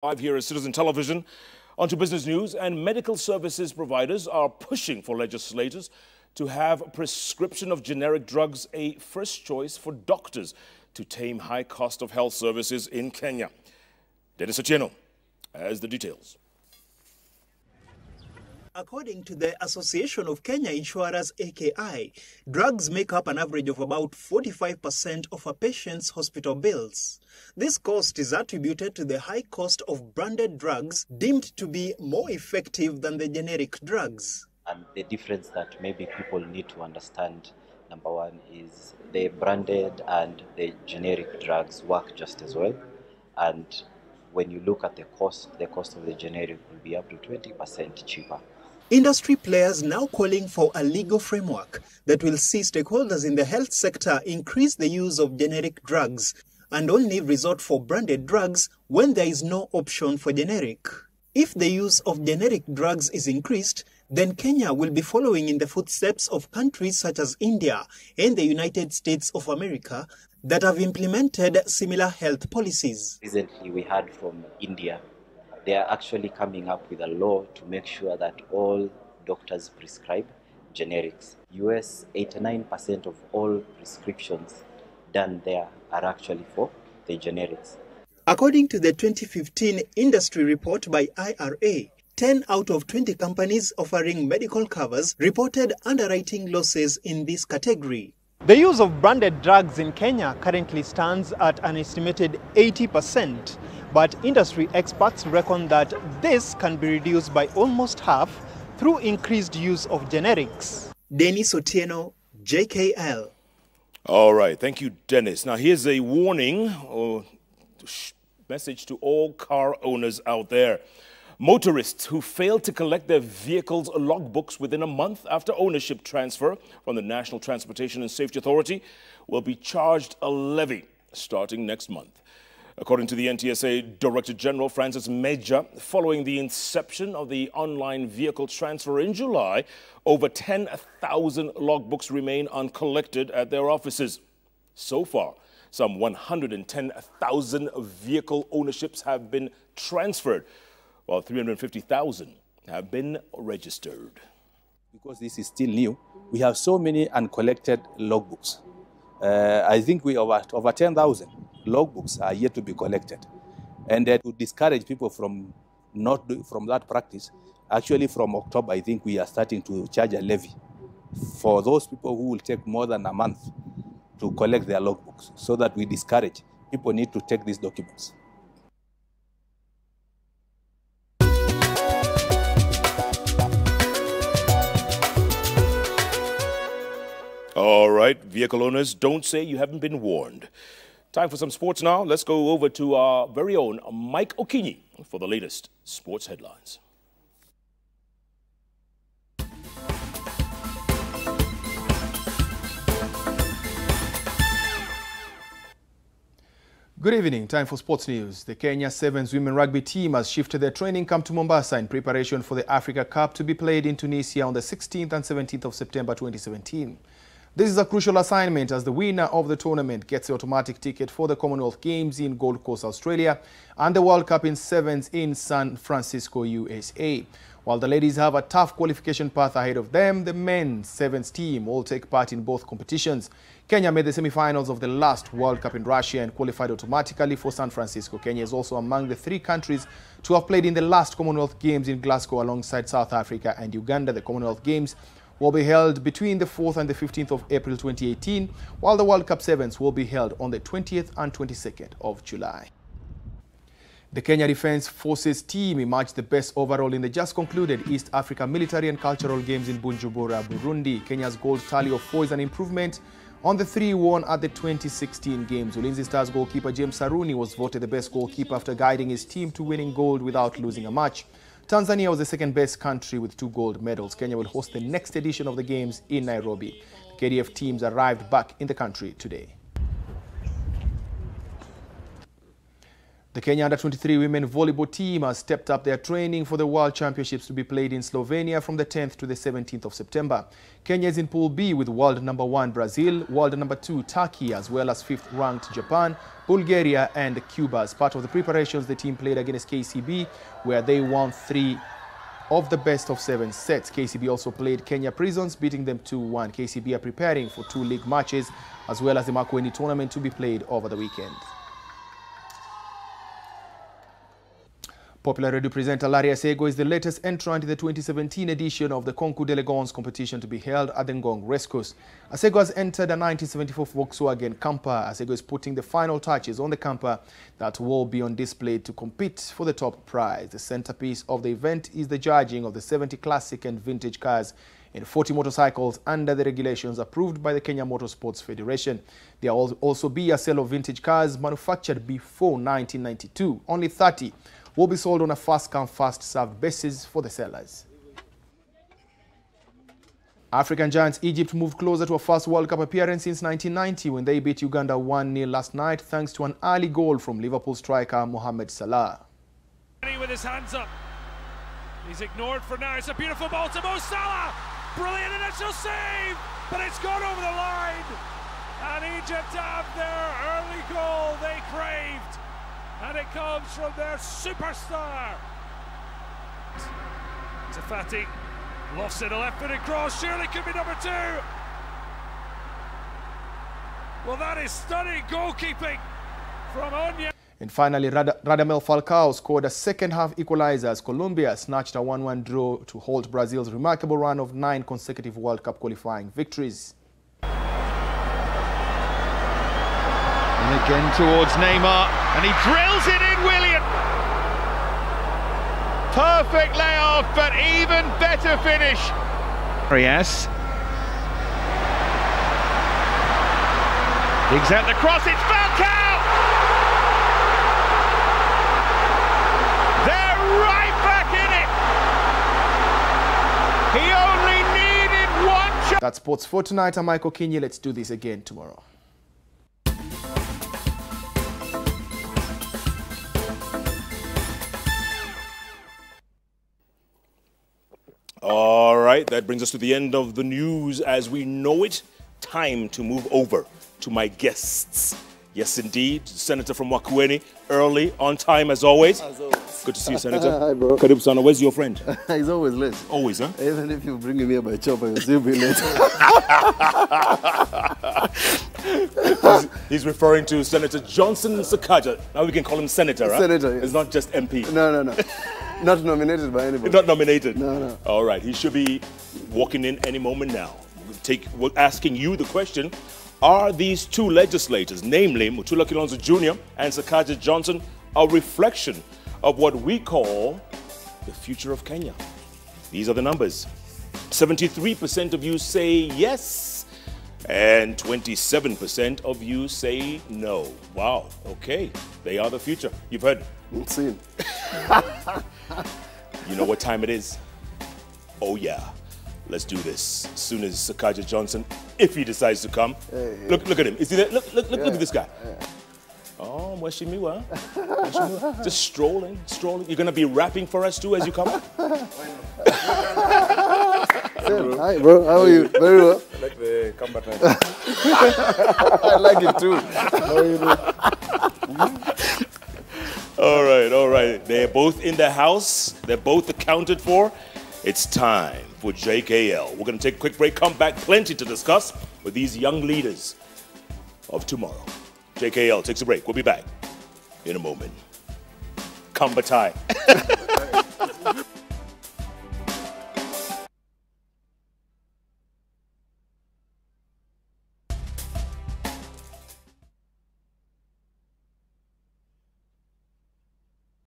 Live here at Citizen Television. On to business news, and medical services providers are pushing for legislators to have prescription of generic drugs a first choice for doctors to tame high cost of health services in Kenya. Dennis Otieno has the details. According to the Association of Kenya Insurers, AKI, drugs make up an average of about 45% of a patient's hospital bills. This cost is attributed to the high cost of branded drugs deemed to be more effective than the generic drugs. And the difference that maybe people need to understand, number one, is the branded and the generic drugs work just as well. And when you look at the cost of the generic will be up to 20% cheaper. Industry players now calling for a legal framework that will see stakeholders in the health sector increase the use of generic drugs and only resort for branded drugs when there is no option for generic. If the use of generic drugs is increased, then Kenya will be following in the footsteps of countries such as India and the United States of America that have implemented similar health policies. Recently, we heard from India. They are actually coming up with a law to make sure that all doctors prescribe generics. US, 89% of all prescriptions done there are actually for the generics. According to the 2015 industry report by IRA, 10 out of 20 companies offering medical covers reported underwriting losses in this category. The use of branded drugs in Kenya currently stands at an estimated 80%, but industry experts reckon that this can be reduced by almost half through increased use of generics. Dennis Otieno, JKL. All right, thank you, Dennis. Now, here's a warning or message to all car owners out there. Motorists who fail to collect their vehicle's logbooks within a month after ownership transfer from the National Transportation and Safety Authority will be charged a levy starting next month. According to the NTSA Director General Francis Meja, following the inception of the online vehicle transfer in July, over 10,000 logbooks remain uncollected at their offices. So far, some 110,000 vehicle ownerships have been transferred, while 350,000 have been registered. Because this is still new, we have so many uncollected logbooks. I think we over 10,000 logbooks are yet to be collected. And to discourage people from that practice, actually from October, I think we are starting to charge a levy for those people who will take more than a month to collect their logbooks, so that we discourage people need to take these documents. All right, vehicle owners, don't say you haven't been warned. Time for some sports now. Let's go over to our very own Mike Okinyi for the latest sports headlines. Good evening. Time for sports news. The Kenya Sevens women rugby team has shifted their training camp to Mombasa in preparation for the Africa Cup to be played in Tunisia on the 16th and 17th of September 2017. This is a crucial assignment as the winner of the tournament gets the automatic ticket for the Commonwealth Games in Gold Coast, Australia, and the World Cup in Sevens in San Francisco, USA. While the ladies have a tough qualification path ahead of them, the men's Sevens team will take part in both competitions. Kenya made the semi-finals of the last World Cup in Russia and qualified automatically for San Francisco. Kenya is also among the 3 countries to have played in the last Commonwealth Games in Glasgow alongside South Africa and Uganda. The Commonwealth Games will be held between the 4th and the 15th of April 2018, while the World Cup Sevens will be held on the 20th and 22nd of July. The Kenya Defence Forces team emerged the best overall in the just concluded East Africa Military and Cultural Games in Bujumbura, Burundi. Kenya's gold tally of 4 is an improvement on the 3 won at the 2016 Games. Ulinzi Stars goalkeeper James Saruni was voted the best goalkeeper after guiding his team to winning gold without losing a match. Tanzania was the second best country with 2 gold medals. Kenya will host the next edition of the Games in Nairobi. The KDF teams arrived back in the country today. The Kenya Under-23 women volleyball team has stepped up their training for the World Championships to be played in Slovenia from the 10th to the 17th of September. Kenya is in Pool B with world number 1 Brazil, world number 2 Turkey, as well as 5th ranked Japan, Bulgaria and Cuba. As part of the preparations, the team played against KCB, where they won 3 of the best of 7 sets. KCB also played Kenya Prisons, beating them 2-1. KCB are preparing for 2 league matches, as well as the Makueni tournament to be played over the weekend. Popular radio presenter Larry Asego is the latest entrant in the 2017 edition of the Concours d'Elegance competition to be held at the Ngong Racecourse. Asego has entered a 1974 Volkswagen camper. Asego is putting the final touches on the camper that will be on display to compete for the top prize. The centerpiece of the event is the judging of the 70 classic and vintage cars and 40 motorcycles under the regulations approved by the Kenya Motorsports Federation. There will also be a sale of vintage cars manufactured before 1992. Only 30 will be sold on a first-come, first-served basis for the sellers. African giants Egypt moved closer to a first World Cup appearance since 1990 when they beat Uganda 1-0 last night thanks to an early goal from Liverpool striker Mohamed Salah. With his hands up, he's ignored for now. It's a beautiful ball to Mo Salah. Brilliant initial save, but it's gone over the line. And Egypt have their early goal they craved. And it comes from their superstar. Tafati lost it, a left-footed cross, surely could be number 2. Well, that is stunning goalkeeping from Onya. And finally, Radamel Falcao scored a second-half equalizer as Colombia snatched a 1-1 draw to halt Brazil's remarkable run of 9 consecutive World Cup qualifying victories. And again towards Neymar, and he drills it in, William. Perfect layoff, but even better finish. Yes. Digs out the cross, it's Falcao! They're right back in it! He only needed 1 shot. That's sports for tonight. I'm Michael Kinyi. Let's do this again tomorrow. All right, that brings us to the end of the news as we know it. Time to move over to my guests. Yes, indeed, Senator from Makueni, early, on time as always. Good to see you, Senator. Hi, bro. Karibu sana, where's your friend? He's always late. Always, huh? Even if you bring him here by chopper, he'll still be late. He's referring to Senator Johnson Sakaja. Now we can call him Senator, right? Senator, yes. It's not just MP. No. Not nominated by anybody. Not nominated? No. All right, he should be walking in any moment now. We're asking you the question, are these 2 legislators, namely Mutula Kilonzo Jr. and Sakaja Johnson, a reflection of what we call the future of Kenya? These are the numbers. 73% of you say yes, and 27% of you say no. Wow, okay, they are the future. You've heard. Let's see. You know what time it is? Oh yeah, let's do this. As soon as Sakaja Johnson, if he decides to come, look at him. Is he there? Look at this guy. Yeah. Oh, Mweshimiwa. Just strolling. You're gonna be rapping for us too as you come? Hi, bro. How are you? Very well. I like the combatant. I like it too. How are you doing? All right. They're both in the house. They're both accounted for. It's time for JKL. We're going to take a quick break, come back, plenty to discuss with these young leaders of tomorrow. JKL takes a break. We'll be back in a moment. Kambatai.